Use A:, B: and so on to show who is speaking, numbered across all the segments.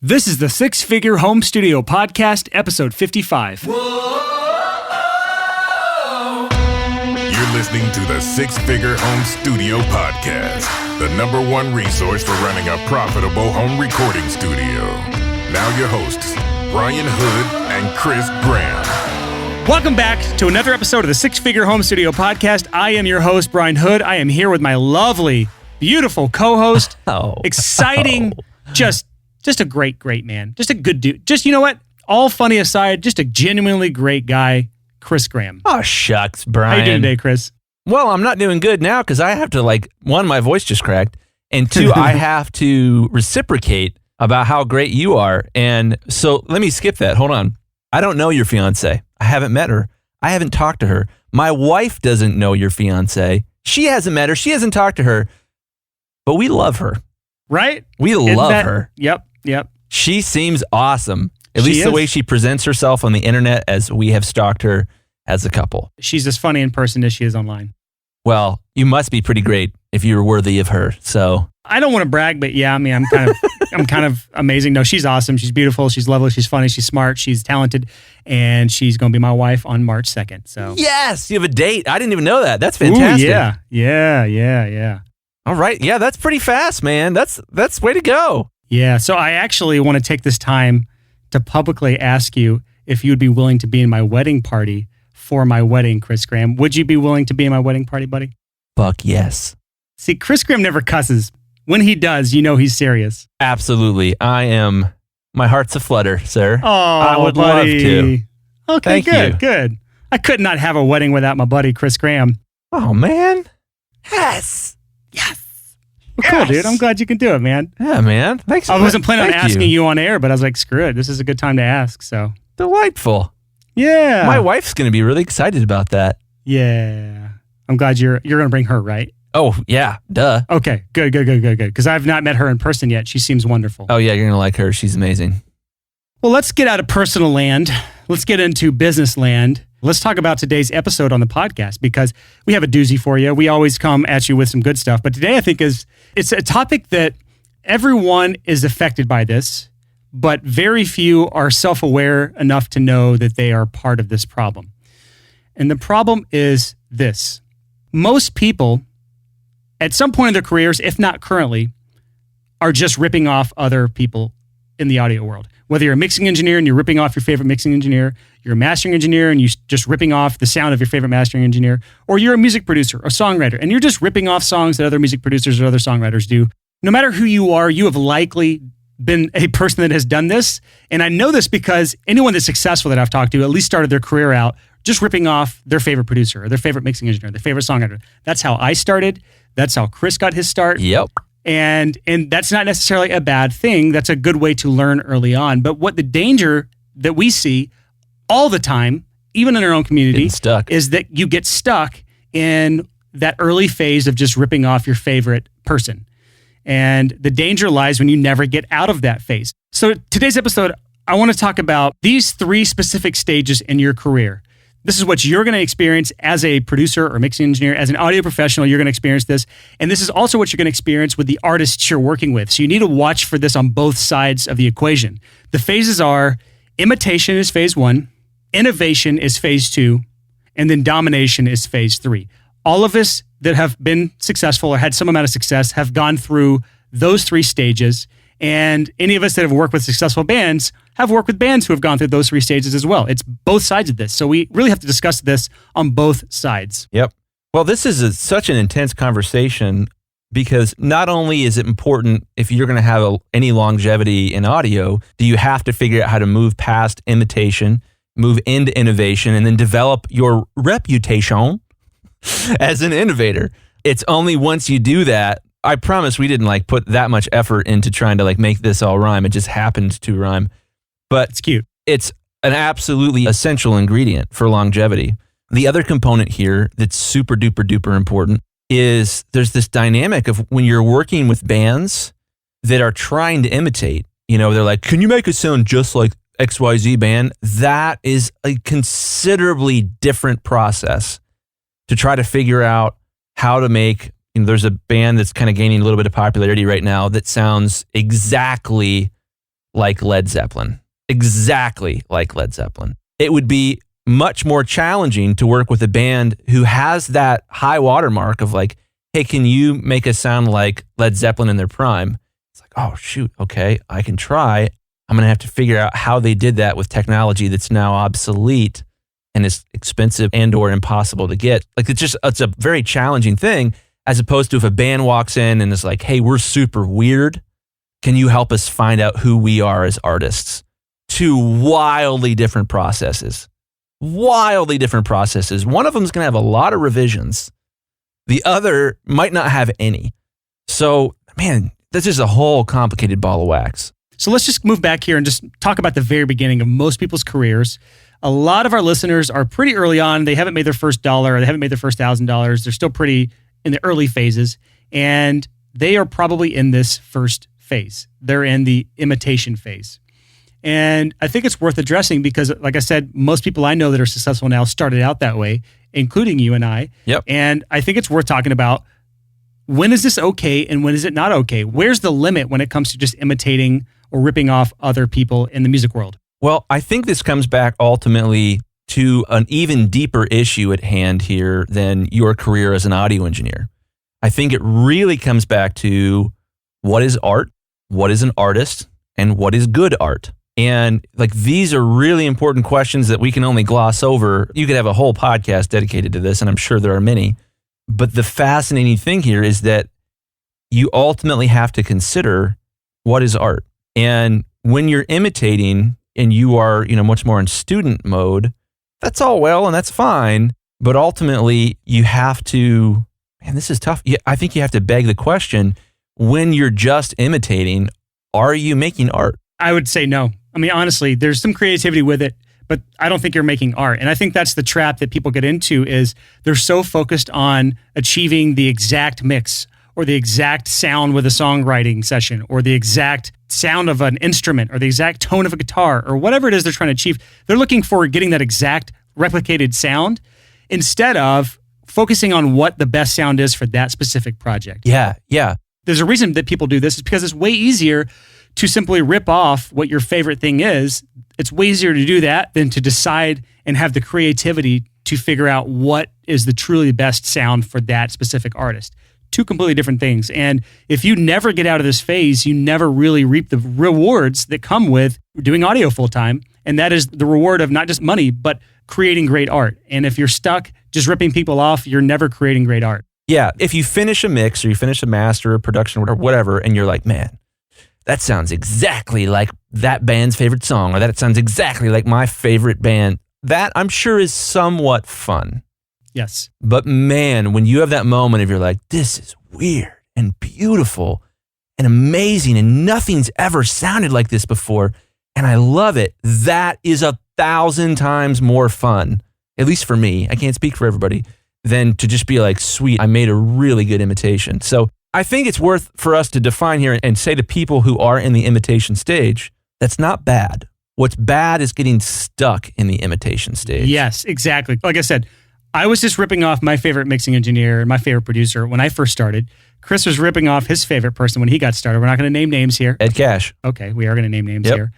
A: This is the Six Figure Home Studio Podcast, episode 55.
B: You're listening to the Six Figure Home Studio Podcast, the number one resource for running a profitable home recording studio. Now your hosts, Brian Hood and Chris Graham.
A: Welcome back to another episode of the Six Figure Home Studio Podcast. I am your host, Brian Hood. I am here with my lovely, beautiful co-host. Exciting, just a great man. Just a good dude. Just, you know what? All funny aside, just a genuinely great guy, Chris Graham.
C: Oh, shucks, Brian.
A: How you doing today, Chris?
C: Well, I'm not doing good now because I have to, one, my voice just cracked, and two, I have to reciprocate about how great you are. And so let me skip that. Hold on. I don't know your fiance. I haven't met her. I haven't talked to her. My wife doesn't know your fiance. She hasn't met her. She hasn't talked to her. But we love her.
A: Right?
C: We love her.
A: Yep.
C: She seems awesome. At least the way she presents herself on the internet, as we have stalked her as a couple.
A: She's as funny in person as she is online.
C: Well, you must be pretty great if you're worthy of her. So
A: I don't want to brag, but yeah, I mean, I'm kind of amazing. No, she's awesome. She's beautiful. She's lovely. She's funny. She's smart. She's talented, and she's going to be my wife on March 2nd. So
C: yes, you have a date. I didn't even know that. That's fantastic.
A: Ooh, yeah.
C: All right. Yeah, that's pretty fast, man. That's way to go.
A: Yeah. So I actually want to take this time to publicly ask you if you'd be willing to be in my wedding party for my wedding, Chris Graham. Would you be willing to be in my wedding party, buddy?
C: Fuck yes.
A: See, Chris Graham never cusses. When he does, you know he's serious.
C: Absolutely. My heart's aflutter, sir.
A: Oh,
C: I would
A: buddy.
C: love to.
A: Okay,
C: Thank you.
A: Good. I could not have a wedding without my buddy, Chris Graham.
C: Oh, man. Yes.
A: Well, cool, dude. I'm glad you can do it, man.
C: Yeah, man. Thanks.
A: I wasn't planning on asking you on air, but I was like, screw it. This is a good time to ask, so.
C: Delightful.
A: Yeah.
C: My wife's going to be really excited about that.
A: Yeah. I'm glad you're going to bring her, right?
C: Oh, yeah. Duh.
A: Okay. Good. Because I've not met her in person yet. She seems wonderful.
C: Oh, yeah. You're going to like her. She's amazing.
A: Well, let's get out of personal land. Let's get into business land. Let's talk about today's episode on the podcast because we have a doozy for you. We always come at you with some good stuff. But today I think it's a topic that everyone is affected by this, but very few are self-aware enough to know that they are part of this problem. And the problem is this. Most people, at some point in their careers, if not currently, are just ripping off other people in the audio world. Whether you're a mixing engineer and you're ripping off your favorite mixing engineer, you're a mastering engineer and you're just ripping off the sound of your favorite mastering engineer, or you're a music producer or songwriter and you're just ripping off songs that other music producers or other songwriters do. No matter who you are, you have likely been a person that has done this. And I know this because anyone that's successful that I've talked to at least started their career out just ripping off their favorite producer or their favorite mixing engineer, their favorite songwriter. That's how I started. That's how Chris got his start.
C: Yep.
A: And that's not necessarily a bad thing. That's a good way to learn early on. But what the danger that we see all the time, even in our own community, is that you get stuck in that early phase of just ripping off your favorite person. And the danger lies when you never get out of that phase. So today's episode, I want to talk about these 3 specific stages in your career. This is what you're going to experience as a producer or mixing engineer. As an audio professional, you're going to experience this. And this is also what you're going to experience with the artists you're working with. So you need to watch for this on both sides of the equation. The phases are imitation is phase 1, innovation is phase 2, and then domination is phase 3. All of us that have been successful or had some amount of success have gone through those 3 stages. And any of us that have worked with successful bands have worked with bands who have gone through those 3 stages as well. It's both sides of this. So we really have to discuss this on both sides.
C: Yep. Well, this is such an intense conversation because not only is it important if you're going to have any longevity in audio, do you have to figure out how to move past imitation, move into innovation, and then develop your reputation as an innovator. It's only once you do that. I promise we didn't put that much effort into trying to make this all rhyme. It just happened to rhyme. But
A: it's cute.
C: It's an absolutely essential ingredient for longevity. The other component here that's super duper duper important is there's this dynamic of when you're working with bands that are trying to imitate, they're like, can you make it sound just like XYZ band? That is a considerably different process to try to figure out how to make. There's a band that's kind of gaining a little bit of popularity right now that sounds exactly like Led Zeppelin. Exactly like Led Zeppelin. It would be much more challenging to work with a band who has that high watermark of like, hey, can you make us sound like Led Zeppelin in their prime? It's like, oh, shoot, okay, I can try. I'm going to have to figure out how they did that with technology that's now obsolete and is expensive and or impossible to get. Like, it's a very challenging thing, as opposed to if a band walks in and is like, hey, we're super weird. Can you help us find out who we are as artists? Two wildly different processes. Wildly different processes. One of them is going to have a lot of revisions. The other might not have any. So, man, that's just a whole complicated ball of wax.
A: So let's just move back here and just talk about the very beginning of most people's careers. A lot of our listeners are pretty early on. They haven't made their first dollar. They haven't made their first $1,000. They're still pretty in the early phases. And they are probably in this first phase. They're in the imitation phase. And I think it's worth addressing because, like I said, most people I know that are successful now started out that way, including you and I.
C: Yep.
A: And I think it's worth talking about, when is this okay and when is it not okay? Where's the limit when it comes to just imitating or ripping off other people in the music world?
C: Well, I think this comes back ultimately to an even deeper issue at hand here than your career as an audio engineer. I think it really comes back to what is art, what is an artist, and what is good art. And like, these are really important questions that we can only gloss over. You could have a whole podcast dedicated to this, and I'm sure there are many. But the fascinating thing here is that you ultimately have to consider what is art. And when you're imitating and you are, much more in student mode, that's all well and that's fine. But ultimately, you have to, man, this is tough. I think you have to beg the question, when you're just imitating, are you making art?
A: I would say no. I mean, honestly, there's some creativity with it, but I don't think you're making art. And I think that's the trap that people get into, is they're so focused on achieving the exact mix or the exact sound with a songwriting session or the exact sound of an instrument or the exact tone of a guitar or whatever it is they're trying to achieve. They're looking for getting that exact replicated sound instead of focusing on what the best sound is for that specific project.
C: Yeah.
A: There's a reason that people do this. Is because it's way easier to simply rip off what your favorite thing is. It's way easier to do that than to decide and have the creativity to figure out what is the truly best sound for that specific artist. Two completely different things. And if you never get out of this phase, you never really reap the rewards that come with doing audio full time. And that is the reward of not just money, but creating great art. And if you're stuck just ripping people off, you're never creating great art.
C: Yeah. If you finish a mix or you finish a master or production or whatever, and you're like, man, that sounds exactly like that band's favorite song, or that sounds exactly like my favorite band, that I'm sure is somewhat fun.
A: Yes.
C: But man, when you have that moment of you're like, this is weird and beautiful and amazing and nothing's ever sounded like this before and I love it, that is 1,000 times more fun, at least for me, I can't speak for everybody, than to just be like, sweet, I made a really good imitation. So I think it's worth for us to define here and say to people who are in the imitation stage, that's not bad. What's bad is getting stuck in the imitation stage.
A: Yes, exactly. Like I said, I was just ripping off my favorite mixing engineer and my favorite producer when I first started. Chris was ripping off his favorite person when he got started. We're not going to name names here.
C: Ed Cash.
A: Okay, we are going to name names here.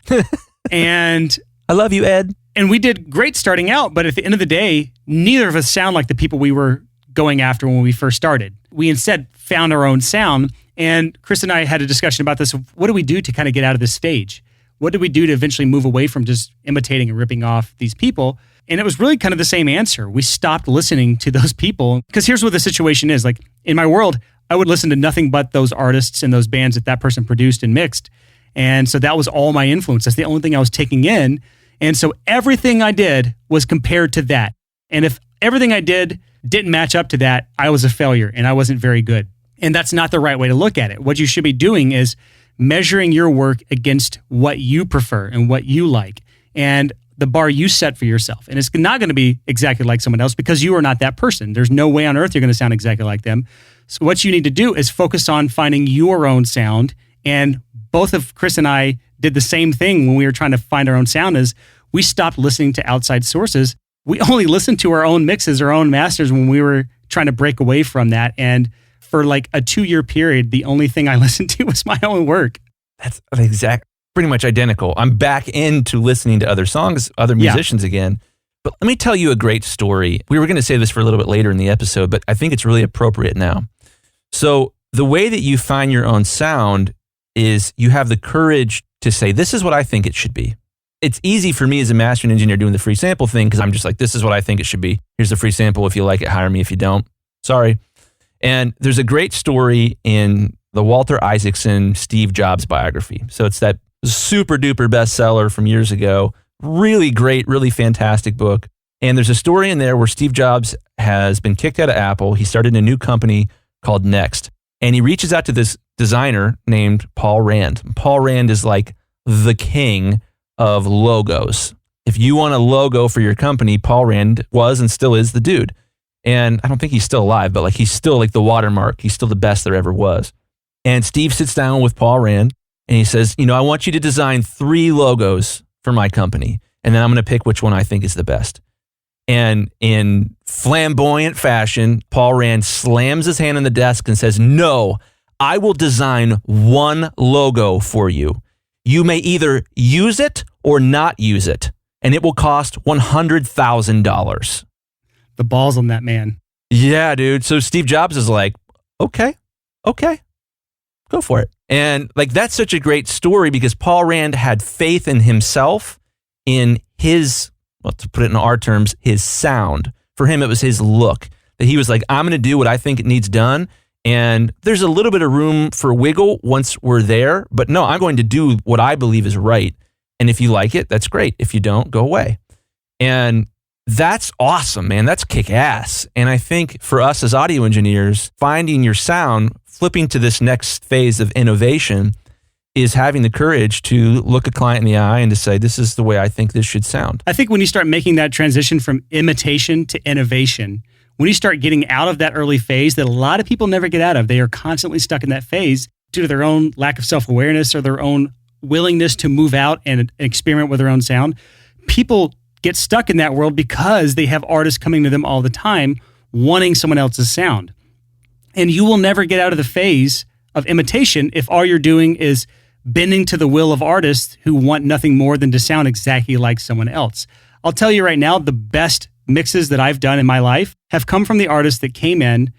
A: And
C: I love you, Ed.
A: And we did great starting out, but at the end of the day, neither of us sound like the people we were going after when we first started. We instead found our own sound. And Chris and I had a discussion about this. What do we do to kind of get out of this stage? What did we do to eventually move away from just imitating and ripping off these people? And it was really kind of the same answer. We stopped listening to those people. Because here's what the situation is. Like, in my world, I would listen to nothing but those artists and those bands that person produced and mixed. And so that was all my influence. That's the only thing I was taking in. And so everything I did was compared to that. And if everything I did didn't match up to that, I was a failure and I wasn't very good. And that's not the right way to look at it. What you should be doing is measuring your work against what you prefer and what you like and the bar you set for yourself. And it's not going to be exactly like someone else because you are not that person. There's no way on earth you're going to sound exactly like them. So what you need to do is focus on finding your own sound. And both of Chris and I did the same thing when we were trying to find our own sound. Is we stopped listening to outside sources. We only listened to our own mixes, our own masters when we were trying to break away from that. And for like a 2-year period, the only thing I listened to was my own work.
C: That's exact. pretty much identical. I'm back into listening to other songs, other musicians again. But let me tell you a great story. We were going to say this for a little bit later in the episode, but I think it's really appropriate now. So the way that you find your own sound is you have the courage to say, this is what I think it should be. It's easy for me as a mastering engineer doing the free sample thing because I'm just like, this is what I think it should be. Here's the free sample. If you like it, hire me. If you don't, sorry. And there's a great story in the Walter Isaacson Steve Jobs biography. So it's that super duper bestseller from years ago. Really great, really fantastic book. And there's a story in there where Steve Jobs has been kicked out of Apple. He started a new company called Next. And he reaches out to this designer named Paul Rand. Paul Rand is like the king of logos. If you want a logo for your company, Paul Rand was and still is the dude. And I don't think he's still alive, but like he's still like the watermark. He's still the best there ever was. And Steve sits down with Paul Rand and he says, I want you to design 3 logos for my company. And then I'm going to pick which one I think is the best. And in flamboyant fashion, Paul Rand slams his hand on the desk and says, no, I will design 1 logo for you. You may either use it or not use it, and it will cost $100,000.
A: The balls on that man.
C: Yeah, dude. So Steve Jobs is like, okay, go for it. And like, that's such a great story because Paul Rand had faith in himself, in his, well, to put it in our terms, his sound. For him, it was his look that he was like, I'm going to do what I think it needs done. And there's a little bit of room for wiggle once we're there, but no, I'm going to do what I believe is right. And if you like it, that's great. If you don't, go away. And that's awesome, man. That's kick ass. And I think for us as audio engineers, finding your sound, flipping to this next phase of innovation is having the courage to look a client in the eye and to say, this is the way I think this should sound.
A: I think when you start making that transition from imitation to innovation, when you start getting out of that early phase that a lot of people never get out of, they are constantly stuck in that phase due to their own lack of self-awareness or their own willingness to move out and experiment with their own sound. People get stuck in that world because they have artists coming to them all the time wanting someone else's sound. And you will never get out of the phase of imitation if all you're doing is bending to the will of artists who want nothing more than to sound exactly like someone else. I'll tell you right now, the best mixes that I've done in my life have come from the artists that came in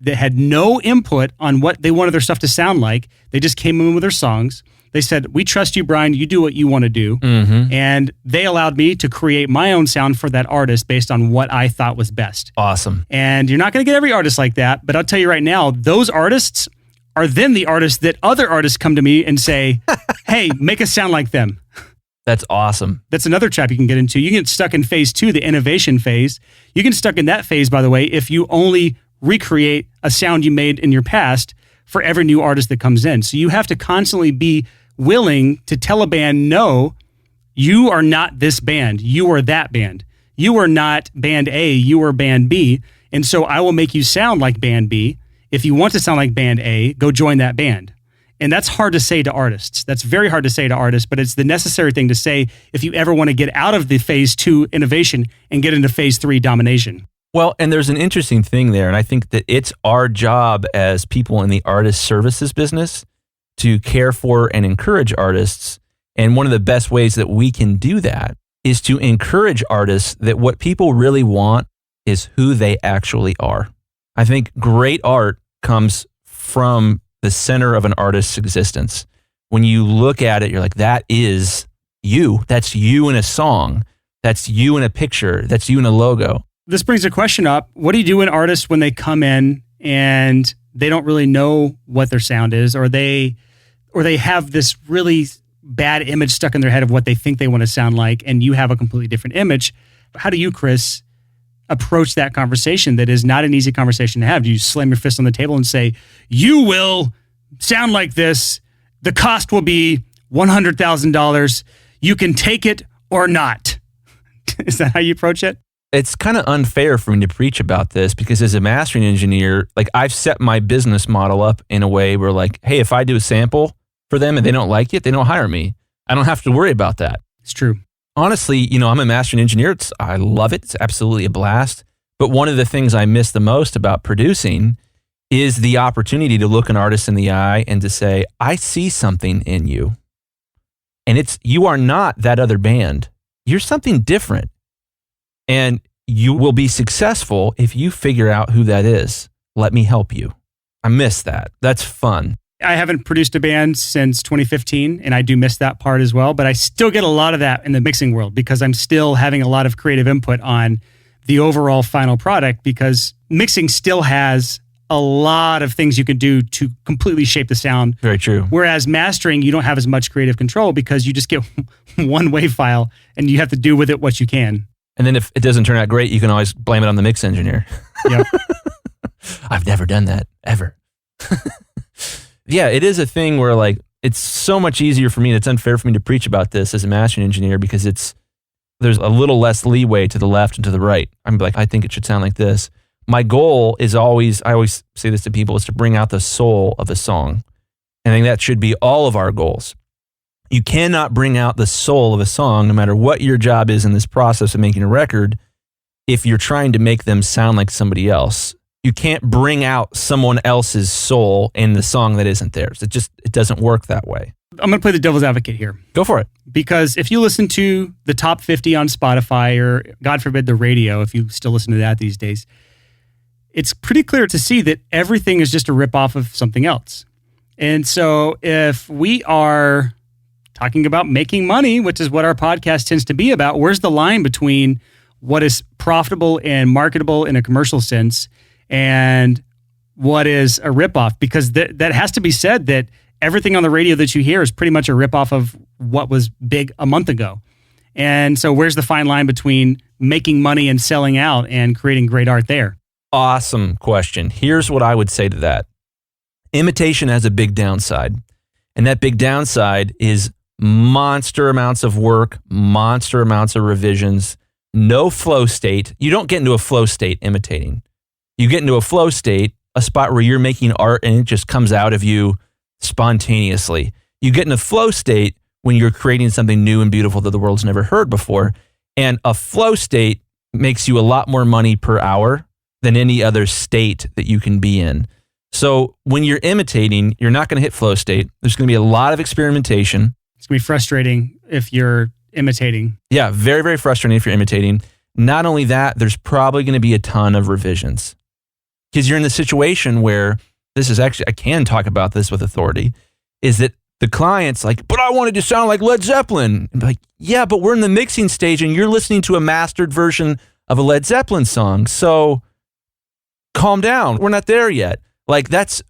A: that had no input on what they wanted their stuff to sound like. They just came in with their songs. They said, we trust you, Brian. You do what you want to do. Mm-hmm. And they allowed me to create my own sound for that artist based on what I thought was best.
C: Awesome.
A: And you're not going to get every artist like that. But I'll tell you right now, those artists are then the artists that other artists come to me and say, hey, make us sound like them.
C: That's awesome.
A: That's another trap you can get into. You can get stuck in phase 2, the innovation phase. You can get stuck in that phase, by the way, if you only recreate a sound you made in your past for every new artist that comes in. So you have to constantly be willing to tell a band, no, you are not this band. You are that band. You are not band A. You are band B. And so I will make you sound like band B. If you want to sound like band A, go join that band. And that's hard to say to artists. That's very hard to say to artists, but it's the necessary thing to say if you ever want to get out of the phase 2 innovation and get into phase 3 domination.
C: Well, and there's an interesting thing there, and I think that it's our job as people in the artist services business to care for and encourage artists. And one of the best ways that we can do that is to encourage artists that what people really want is who they actually are. I think great art comes from the center of an artist's existence. When you look at it, you're like, that is you. That's you in a song. That's you in a picture. That's you in a logo.
A: This brings a question up. What do you do in artists when they come in and they don't really know what their sound is, or they have this really bad image stuck in their head of what they think they want to sound like, and you have a completely different image? How do you, Chris, approach that conversation that is not an easy conversation to have? Do you slam your fist on the table and say, you will sound like this, the cost will be $100,000, you can take it or not? Is that how you approach it?
C: It's kind of unfair for me to preach about this because as a mastering engineer, like I've set my business model up in a way where like, hey, if I do a sample for them and they don't like it, they don't hire me. I don't have to worry about that.
A: It's true.
C: Honestly, I'm a mastering engineer. I love it. It's absolutely a blast. But one of the things I miss the most about producing is the opportunity to look an artist in the eye and to say, I see something in you. And you are not that other band. You're something different. And you will be successful if you figure out who that is. Let me help you. I miss that. That's fun.
A: I haven't produced a band since 2015, and I do miss that part as well, but I still get a lot of that in the mixing world because I'm still having a lot of creative input on the overall final product, because mixing still has a lot of things you can do to completely shape the sound.
C: Very true.
A: Whereas mastering, you don't have as much creative control because you just get one wave file and you have to do with it what you can.
C: And then if it doesn't turn out great, you can always blame it on the mix engineer.
A: Yep.
C: I've never done that, ever. Yeah, it is a thing where like it's so much easier for me, and it's unfair for me to preach about this as a mastering engineer because there's a little less leeway to the left and to the right. I'm like, I think it should sound like this. My goal is always, I always say this to people, is to bring out the soul of a song. And I think that should be all of our goals. You cannot bring out the soul of a song, no matter what your job is in this process of making a record, if you're trying to make them sound like somebody else. You can't bring out someone else's soul in the song that isn't theirs. It doesn't work that way.
A: I'm going to play the devil's advocate here.
C: Go for it.
A: Because if you listen to the top 50 on Spotify, or God forbid the radio, if you still listen to that these days, it's pretty clear to see that everything is just a ripoff of something else. And so if we are talking about making money, which is what our podcast tends to be about, where's the line between what is profitable and marketable in a commercial sense and what is a ripoff? Because that has to be said, that everything on the radio that you hear is pretty much a ripoff of what was big a month ago. And so where's the fine line between making money and selling out and creating great art there?
C: Awesome question. Here's what I would say to that. Imitation has a big downside. And that big downside is monster amounts of work, monster amounts of revisions, no flow state. You don't get into a flow state imitating. You get into a flow state, a spot where you're making art and it just comes out of you spontaneously. You get in a flow state when you're creating something new and beautiful that the world's never heard before. And a flow state makes you a lot more money per hour than any other state that you can be in. So when you're imitating, you're not going to hit flow state. There's going to be a lot of experimentation.
A: It's going to be frustrating if you're imitating.
C: Yeah, very, very frustrating if you're imitating. Not only that, there's probably going to be a ton of revisions. Because you're in the situation where, this is actually, I can talk about this with authority, is that the client's like, but I wanted to sound like Led Zeppelin. And be like, yeah, but we're in the mixing stage and you're listening to a mastered version of a Led Zeppelin song. So calm down. We're not there yet. Like that's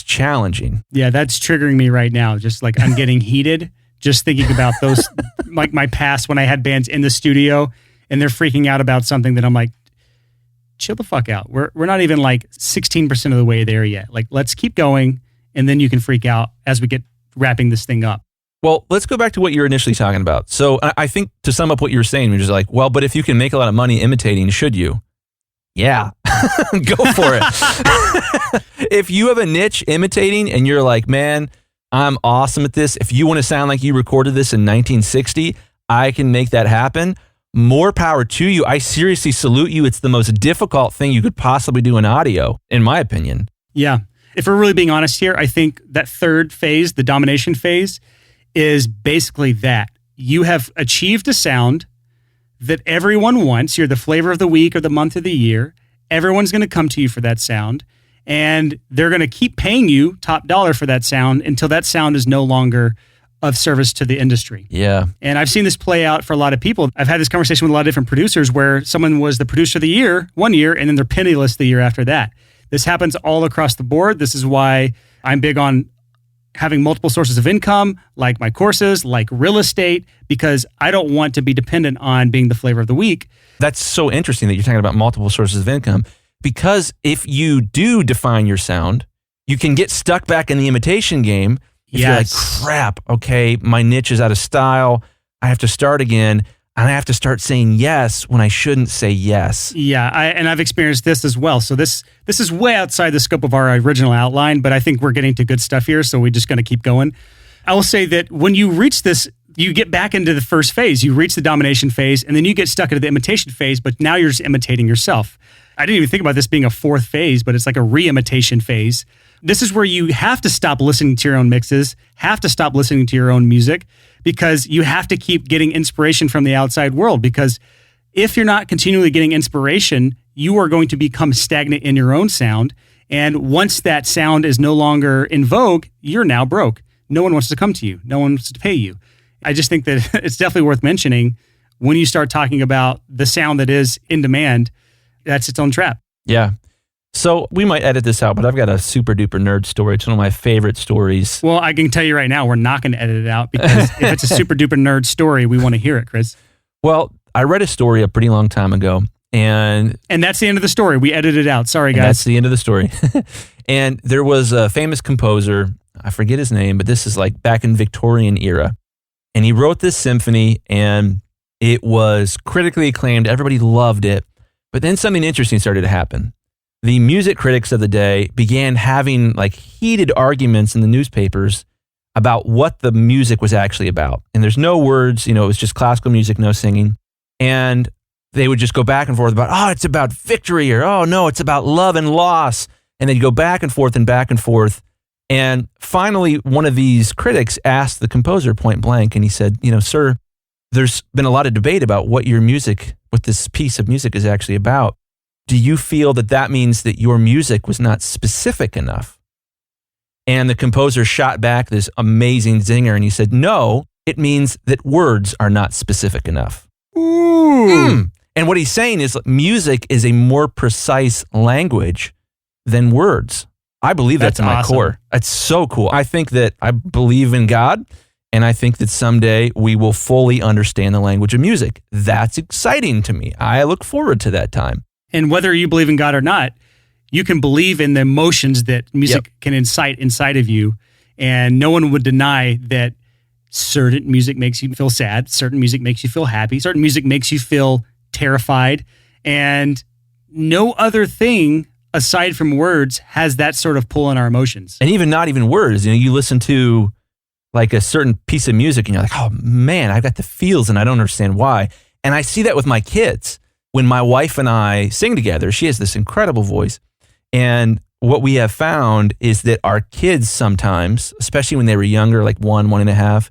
C: challenging.
A: Yeah, that's triggering me right now. Just like I'm getting heated just thinking about those, like my past when I had bands in the studio and they're freaking out about something that I'm like, chill the fuck out. We're not even like 16% of the way there yet. Like, let's keep going, and then you can freak out as we get wrapping this thing up.
C: Well, let's go back to what you were initially talking about. So I think to sum up what you were saying, you're just like, well, but if you can make a lot of money imitating, should you? Yeah, go for it. If you have a niche imitating and you're like, man, I'm awesome at this. If you want to sound like you recorded this in 1960, I can make that happen. More power to you. I seriously salute you. It's the most difficult thing you could possibly do in audio, in my opinion.
A: Yeah. If we're really being honest here, I think that third phase, the domination phase, is basically that. You have achieved a sound that everyone wants. You're the flavor of the week or the month of the year. Everyone's going to come to you for that sound, and they're going to keep paying you top dollar for that sound until that sound is no longer of service to the industry.
C: Yeah.
A: And I've seen this play out for a lot of people. I've had this conversation with a lot of different producers where someone was the producer of the year one year and then they're penniless the year after that. This happens all across the board. This is why I'm big on having multiple sources of income, like my courses, like real estate, because I don't want to be dependent on being the flavor of the week.
C: That's so interesting that you're talking about multiple sources of income, because if you do define your sound, you can get stuck back in the imitation game. If you're like, crap, okay, my niche is out of style, I have to start again, and I have to start saying yes when I shouldn't say yes.
A: Yeah, and I've experienced this as well. So this is way outside the scope of our original outline, but I think we're getting to good stuff here, so we're just going to keep going. I will say that when you reach this, you get back into the first phase. You reach the domination phase, and then you get stuck into the imitation phase, but now you're just imitating yourself. I didn't even think about this being a fourth phase, but it's like a re-imitation phase this is where you have to stop listening to your own mixes, have to stop listening to your own music, because you have to keep getting inspiration from the outside world. Because if you're not continually getting inspiration, you are going to become stagnant in your own sound. And once that sound is no longer in vogue, you're now broke. No one wants to come to you. No one wants to pay you. I just think that it's definitely worth mentioning when you start talking about the sound that is in demand, that's its own trap.
C: Yeah. So we might edit this out, but I've got a super duper nerd story. It's one of my favorite stories.
A: Well, I can tell you right now, we're not going to edit it out, because if it's a super duper nerd story, we want to hear it, Chris.
C: Well, I read a story a pretty long time ago, and
A: that's the end of the story. We edited it out. Sorry, guys.
C: That's the end of the story. And there was a famous composer, I forget his name, but this is like back in Victorian era. And he wrote this symphony, and it was critically acclaimed. Everybody loved it. But then something interesting started to happen. The music critics of the day began having like heated arguments in the newspapers about what the music was actually about. And there's no words, it was just classical music, no singing. And they would just go back and forth about, oh, it's about victory, or, oh, no, it's about love and loss. And they'd go back and forth and back and forth. And finally, one of these critics asked the composer point blank, and he said, sir, there's been a lot of debate about what this piece of music is actually about. Do you feel that means that your music was not specific enough? And the composer shot back this amazing zinger, and he said, no, it means that words are not specific enough.
A: Ooh.
C: And what he's saying is music is a more precise language than words. I believe that's in my core. It's so cool. I think that I believe in God, and I think that someday we will fully understand the language of music. That's exciting to me. I look forward to that time.
A: And whether you believe in God or not, you can believe in the emotions that music can incite inside of you. And no one would deny that certain music makes you feel sad, certain music makes you feel happy, certain music makes you feel terrified. And no other thing aside from words has that sort of pull on our emotions.
C: And even not even words. You listen to like a certain piece of music and you're like, oh man, I've got the feels and I don't understand why. And I see that with my kids. When my wife and I sing together, she has this incredible voice. And what we have found is that our kids sometimes, especially when they were younger, like 1.5,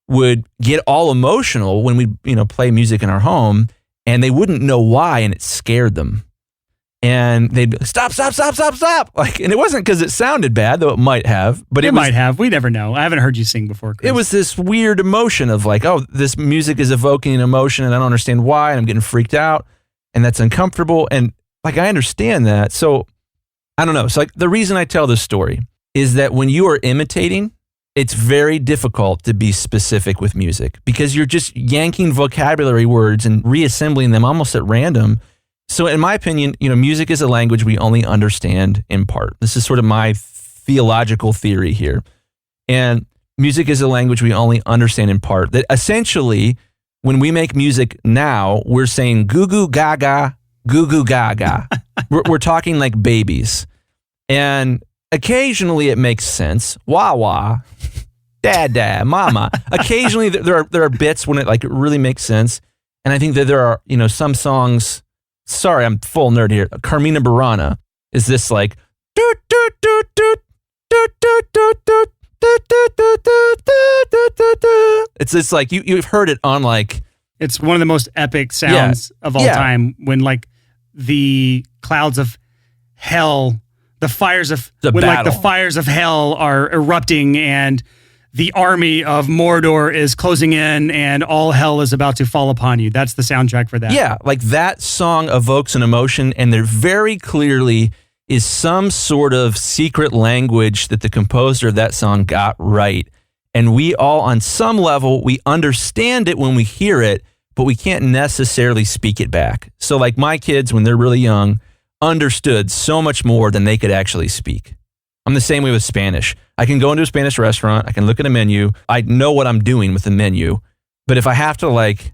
C: would get all emotional when we, play music in our home, and they wouldn't know why, and it scared them. And they'd be like, stop. Like, and it wasn't because it sounded bad, though it might have. But it
A: might have. We never know. I haven't heard you sing before, Chris.
C: It was this weird emotion of like, oh, this music is evoking an emotion and I don't understand why, and I'm getting freaked out, and that's uncomfortable. And like, I understand that. So I don't know. So like, the reason I tell this story is that when you are imitating, it's very difficult to be specific with music because you're just yanking vocabulary words and reassembling them almost at random. So in my opinion, music is a language we only understand in part. This is sort of my theological theory here. And music is a language we only understand in part. That essentially, when we make music now, we're saying goo goo gaga, goo goo gaga. We're talking like babies. And occasionally it makes sense. Wah wah, dad, mama. Occasionally there are bits when it like really makes sense. And I think that there are, some songs. Sorry, I'm full nerd here. Carmina Burana is this like doot doot doot doot doot doot doot doot doot doot doot doot doot doot. It's this like you've heard it on like,
A: it's one of the most epic sounds of all time when like the clouds of hell, the fires of hell are erupting and the army of Mordor is closing in and all hell is about to fall upon you. That's the soundtrack for that.
C: Yeah, like that song evokes an emotion, and there very clearly is some sort of secret language that the composer of that song got right. And we all, on some level, we understand it when we hear it, but we can't necessarily speak it back. So like my kids, when they're really young, understood so much more than they could actually speak. I'm the same way with Spanish. I can go into a Spanish restaurant, I can look at a menu, I know what I'm doing with the menu, but if I have to like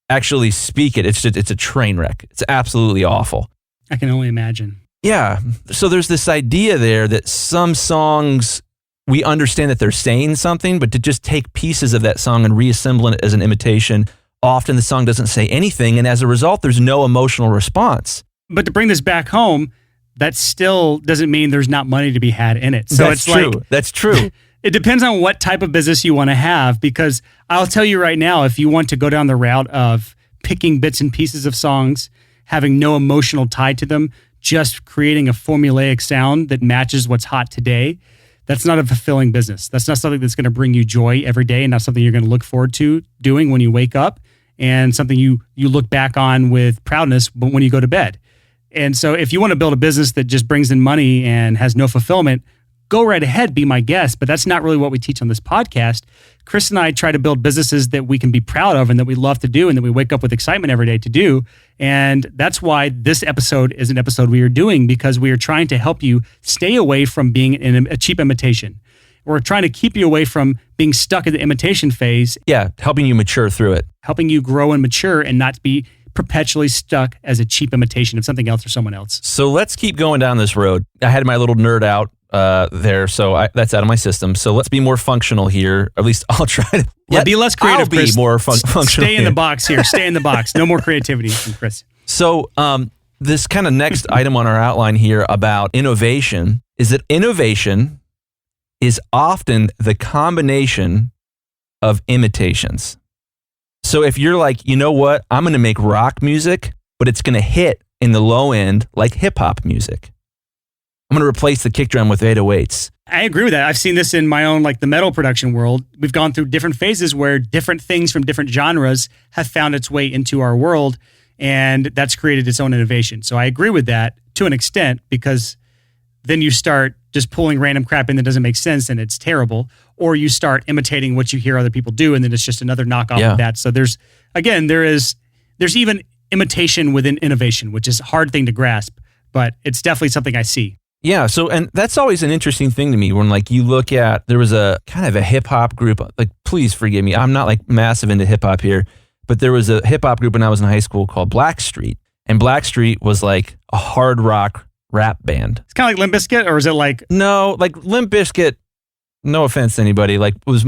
C: actually speak it, it's a train wreck. It's absolutely awful.
A: I can only imagine.
C: Yeah. So there's this idea there that some songs, we understand that they're saying something, but to just take pieces of that song and reassemble it as an imitation, often the song doesn't say anything, and as a result, there's no emotional response.
A: But to bring this back home, that still doesn't mean there's not money to be had in it. So
C: That's true. That's true.
A: It depends on what type of business you want to have, because I'll tell you right now, if you want to go down the route of picking bits and pieces of songs, having no emotional tie to them, just creating a formulaic sound that matches what's hot today, that's not a fulfilling business. That's not something that's going to bring you joy every day, and not something you're going to look forward to doing when you wake up, and something you look back on with proudness when you go to bed. And so if you want to build a business that just brings in money and has no fulfillment, go right ahead, be my guest. But that's not really what we teach on this podcast. Chris and I try to build businesses that we can be proud of and that we love to do and that we wake up with excitement every day to do. And that's why this episode is an episode we are doing, because we are trying to help you stay away from being in a cheap imitation. We're trying to keep you away from being stuck in the imitation phase.
C: Yeah, helping you mature through it.
A: Helping you grow and mature and not be perpetually stuck as a cheap imitation of something else or someone else.
C: So let's keep going down this road. I had my little nerd out there, so that's out of my system. So let's be more functional here. At least I'll try to.
A: Yeah, be less creative.
C: I'll be
A: Chris.
C: more functional.
A: Stay in the box here. Stay in the box. No more creativity from Chris.
C: So this kind of next item on our outline here about innovation is that innovation is often the combination of imitations. So if you're like, you know what, I'm going to make rock music, but it's going to hit in the low end like hip hop music. I'm going to replace the kick drum with 808s.
A: I agree with that. I've seen this in my own, like the metal production world. We've gone through different phases where different things from different genres have found its way into our world, and that's created its own innovation. So I agree with that to an extent, because then you start just pulling random crap in that doesn't make sense and it's terrible, or you start imitating what you hear other people do, and then it's just another knockoff of that. So there's even imitation within innovation, which is a hard thing to grasp, but it's definitely something I see.
C: Yeah, so, and that's always an interesting thing to me when, like, you look at, there was a kind of a hip hop group, like, please forgive me, I'm not like massive into hip hop here, but there was a hip hop group when I was in high school called Blackstreet, and Blackstreet was like a hard rock rap band.
A: It's kind of like Limp Bizkit, or is it like?
C: No, like Limp Bizkit, no offense to anybody, like was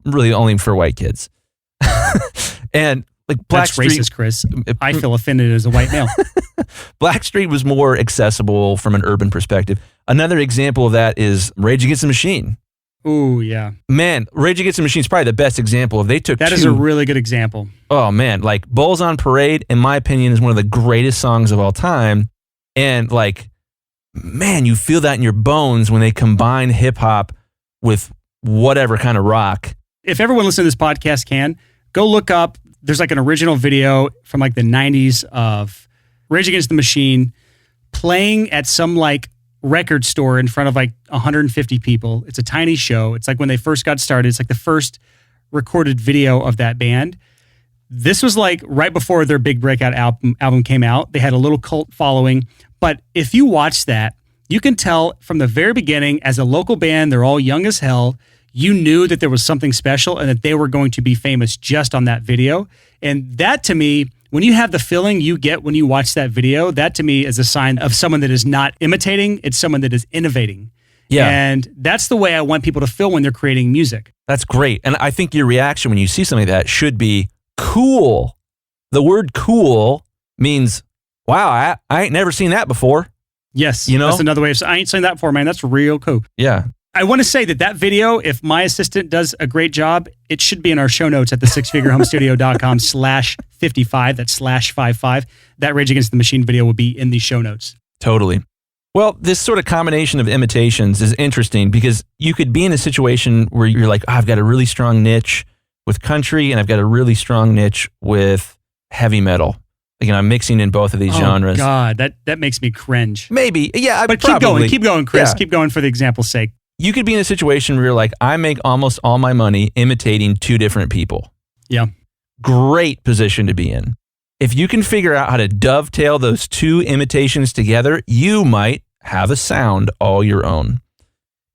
C: really only for white kids. And like Blackstreet.
A: That's racist, Chris. I feel offended as a white male.
C: Blackstreet was more accessible from an urban perspective. Another example of that is Rage Against the Machine.
A: Ooh, yeah.
C: Man, Rage Against the Machine is probably the best example.
A: That is a really good example.
C: Oh man, like Bulls on Parade, in my opinion, is one of the greatest songs of all time. And like, man, you feel that in your bones when they combine hip hop with whatever kind of rock.
A: If everyone listening to this podcast can, go look up, there's like an original video from like the 90s of Rage Against the Machine playing at some like record store in front of like 150 people. It's a tiny show. It's like when they first got started. It's like the first recorded video of that band. This was like right before their big breakout album came out. They had a little cult following. But if you watch that, you can tell from the very beginning, as a local band, they're all young as hell. You knew that there was something special and that they were going to be famous just on that video. And that, to me, when you have the feeling you get when you watch that video, that to me is a sign of someone that is not imitating. It's someone that is innovating.
C: Yeah.
A: And that's the way I want people to feel when they're creating music.
C: That's great. And I think your reaction when you see something like that should be cool. The word cool means, wow, I ain't never seen that before.
A: Yes.
C: You know?
A: That's another way of saying, I ain't seen that before, man. That's real cool.
C: Yeah.
A: I want to say that video, if my assistant does a great job, it should be in our show notes at the sixfigurehomestudio.com/55. That's /55. That Rage Against the Machine video will be in the show notes.
C: Totally. Well, this sort of combination of imitations is interesting because you could be in a situation where you're like, oh, I've got a really strong niche with country and I've got a really strong niche with heavy metal. Again, I'm mixing in both of these genres.
A: Oh, God, that makes me cringe.
C: Maybe. Yeah,
A: but
C: probably.
A: Keep going, Chris.
C: Yeah.
A: Keep going for the example's sake.
C: You could be in a situation where you're like, I make almost all my money imitating two different people.
A: Yeah.
C: Great position to be in. If you can figure out how to dovetail those two imitations together, you might have a sound all your own.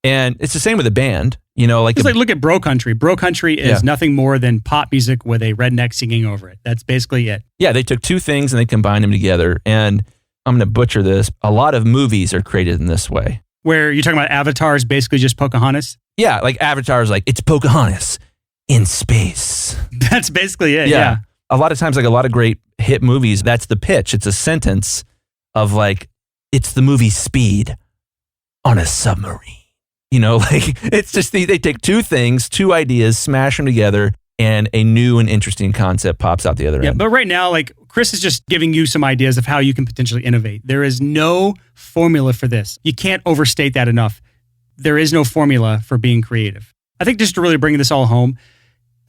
C: And it's the same with a band. You know, like,
A: look at Bro Country. Bro Country is nothing more than pop music with a redneck singing over it. That's basically it.
C: Yeah, they took two things and they combined them together. And I'm going to butcher this. A lot of movies are created in this way.
A: Where you're talking about Avatar is basically just Pocahontas?
C: Yeah, like Avatar is like, it's Pocahontas in space.
A: That's basically it, yeah.
C: A lot of times, like a lot of great hit movies, that's the pitch. It's a sentence of like, it's the movie Speed on a submarine. It's just they take two things, two ideas, smash them together, and a new and interesting concept pops out the other end.
A: But right now, Chris is just giving you some ideas of how you can potentially innovate. There is no formula for this. You can't overstate that enough. There is no formula for being creative. I think just to really bring this all home,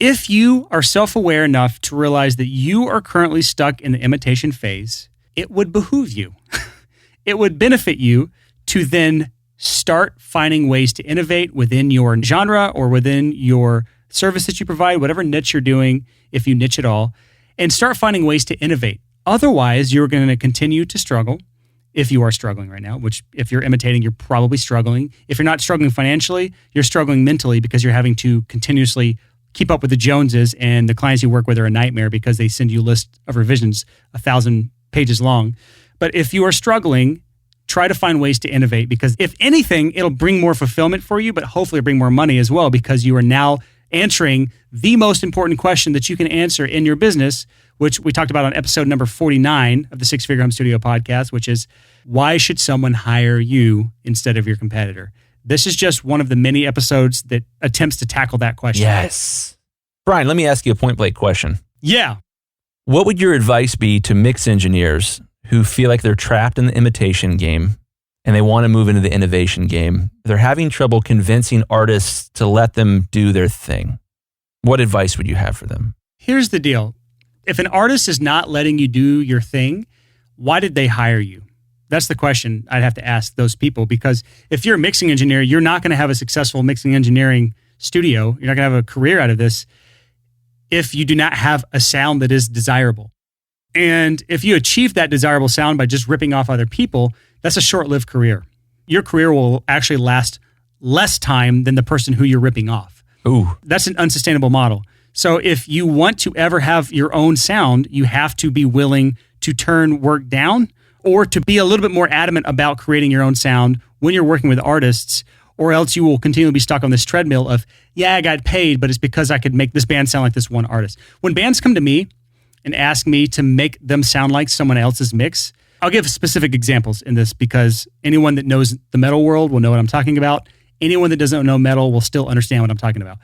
A: if you are self-aware enough to realize that you are currently stuck in the imitation phase, it would behoove you. It would benefit you to then start finding ways to innovate within your genre or within your service that you provide, whatever niche you're doing, if you niche at all, and start finding ways to innovate. Otherwise, you're going to continue to struggle if you are struggling right now, which if you're imitating, you're probably struggling. If you're not struggling financially, you're struggling mentally because you're having to continuously keep up with the Joneses, and the clients you work with are a nightmare because they send you a list of revisions 1,000 pages long. But if you are struggling, try to find ways to innovate, because if anything, it'll bring more fulfillment for you, but hopefully bring more money as well, because you are now answering the most important question that you can answer in your business, which we talked about on episode number 49 of the Six Figure Home Studio podcast, which is, why should someone hire you instead of your competitor? This is just one of the many episodes that attempts to tackle that question.
C: Yes. Brian, let me ask you a point blank question.
A: Yeah.
C: What would your advice be to mix engineers who feel like they're trapped in the imitation game and they want to move into the innovation game? They're having trouble convincing artists to let them do their thing. What advice would you have for them?
A: Here's the deal. If an artist is not letting you do your thing, why did they hire you? That's the question I'd have to ask those people, because if you're a mixing engineer, you're not going to have a successful mixing engineering studio. You're not going to have a career out of this if you do not have a sound that is desirable. And if you achieve that desirable sound by just ripping off other people, that's a short-lived career. Your career will actually last less time than the person who you're ripping off.
C: Ooh.
A: That's an unsustainable model. So if you want to ever have your own sound, you have to be willing to turn work down, or to be a little bit more adamant about creating your own sound when you're working with artists, or else you will continually be stuck on this treadmill of, yeah, I got paid, but it's because I could make this band sound like this one artist. When bands come to me and ask me to make them sound like someone else's mix, I'll give specific examples in this, because anyone that knows the metal world will know what I'm talking about. Anyone that doesn't know metal will still understand what I'm talking about.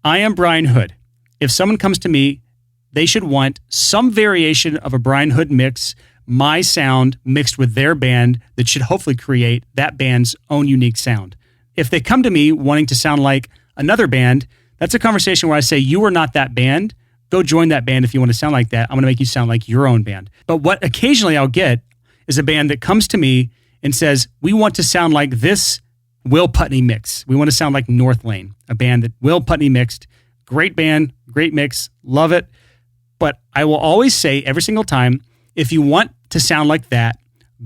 A: I am Brian Hood. If someone comes to me, they should want some variation of a Brian Hood mix, my sound mixed with their band, that should hopefully create that band's own unique sound. If they come to me wanting to sound like another band, that's a conversation where I say, you are not that band. Go join that band if you want to sound like that. I'm going to make you sound like your own band. But what occasionally I'll get is a band that comes to me and says, we want to sound like this Will Putney mix. We want to sound like North Lane, a band that Will Putney mixed. Great band, great mix, love it. But I will always say every single time, if you want to sound like that,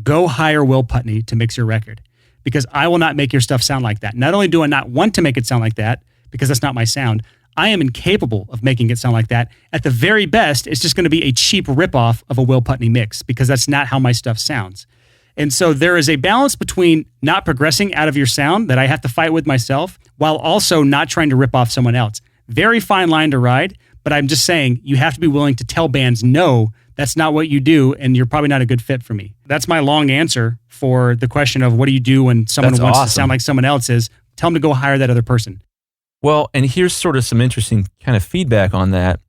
A: go hire Will Putney to mix your record, because I will not make your stuff sound like that. Not only do I not want to make it sound like that, because that's not my sound, I am incapable of making it sound like that. At the very best, it's just going to be a cheap ripoff of a Will Putney mix, because that's not how my stuff sounds. And so there is a balance between not progressing out of your sound that I have to fight with myself, while also not trying to rip off someone else. Very fine line to ride, but I'm just saying you have to be willing to tell bands, no, that's not what you do, and you're probably not a good fit for me. That's my long answer for the question of what do you do when someone wants to sound like someone else is, tell them to go hire that other person.
C: Well, and here's sort of some interesting kind of feedback on that.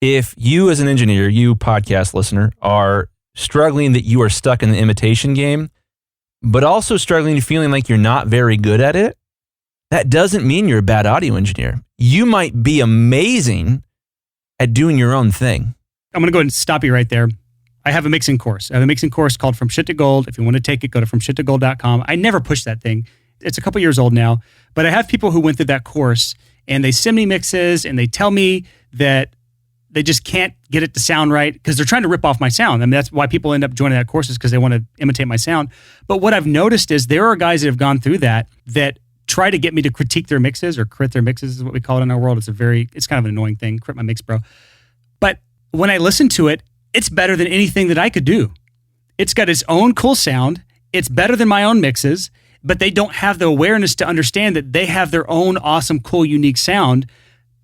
C: If you as an engineer, you podcast listener, are struggling that you are stuck in the imitation game, but also struggling feeling like you're not very good at it, that doesn't mean you're a bad audio engineer. You might be amazing at doing your own thing.
A: I'm going to go ahead and stop you right there. I have a mixing course. I have a mixing course called From Shit to Gold. If you want to take it, go to FromShitToGold.com. I never pushed that thing. It's a couple years old now, but I have people who went through that course and they send me mixes and they tell me that they just can't get it to sound right because they're trying to rip off my sound. I mean, that's why people end up joining that course, is because they want to imitate my sound. But what I've noticed is there are guys that have gone through that try to get me to critique their mixes, or crit their mixes is what we call it in our world. It's kind of an annoying thing. Crit my mix, bro. But when I listen to it, it's better than anything that I could do. It's got its own cool sound. It's better than my own mixes, but they don't have the awareness to understand that they have their own awesome, cool, unique sound.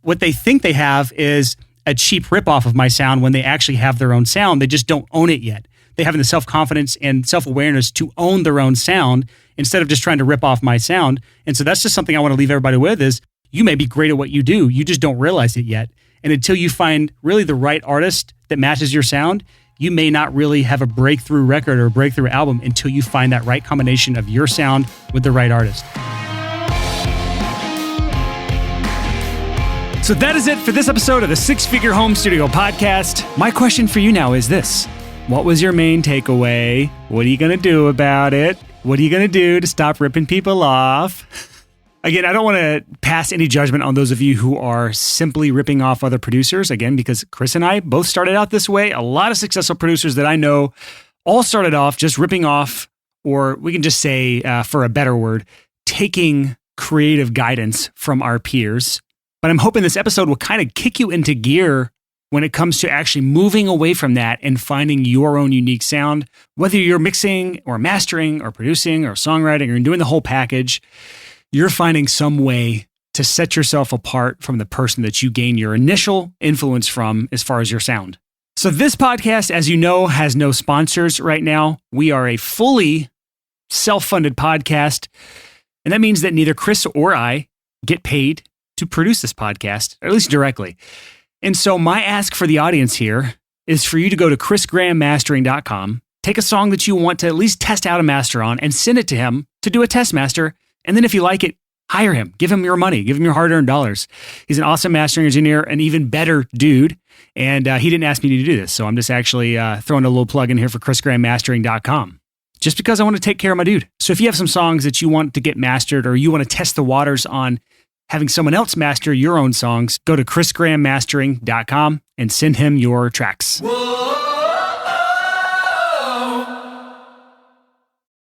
A: What they think they have is a cheap ripoff of my sound when they actually have their own sound. They just don't own it yet. having the self-confidence and self-awareness to own their own sound instead of just trying to rip off my sound. And so that's just something I want to leave everybody with is you may be great at what you do. You just don't realize it yet. And until you find really the right artist that matches your sound, you may not really have a breakthrough record or a breakthrough album until you find that right combination of your sound with the right artist. So that is it for this episode of the Six Figure Home Studio Podcast. My question for you now is this. What was your main takeaway? What are you going to do about it? What are you going to do to stop ripping people off? Again, I don't want to pass any judgment on those of you who are simply ripping off other producers. Again, because Chris and I both started out this way. A lot of successful producers that I know all started off just ripping off, or we can just say, for a better word, taking creative guidance from our peers. But I'm hoping this episode will kind of kick you into gear when it comes to actually moving away from that and finding your own unique sound. Whether you're mixing or mastering or producing or songwriting or doing the whole package, you're finding some way to set yourself apart from the person that you gain your initial influence from as far as your sound. So this podcast, as you know, has no sponsors right now. We are a fully self-funded podcast, and that means that neither Chris or I get paid to produce this podcast, or at least directly. And so my ask for the audience here is for you to go to chrisgrahammastering.com, take a song that you want to at least test out a master on, and send it to him to do a test master. And then if you like it, hire him, give him your money, give him your hard-earned dollars. He's an awesome mastering engineer, an even better dude. And he didn't ask me to do this. So I'm just actually throwing a little plug in here for chrisgrahammastering.com. Just because I want to take care of my dude. So if you have some songs that you want to get mastered or you want to test the waters on having someone else master your own songs, go to chrisgrahammastering.com and send him your tracks. Whoa.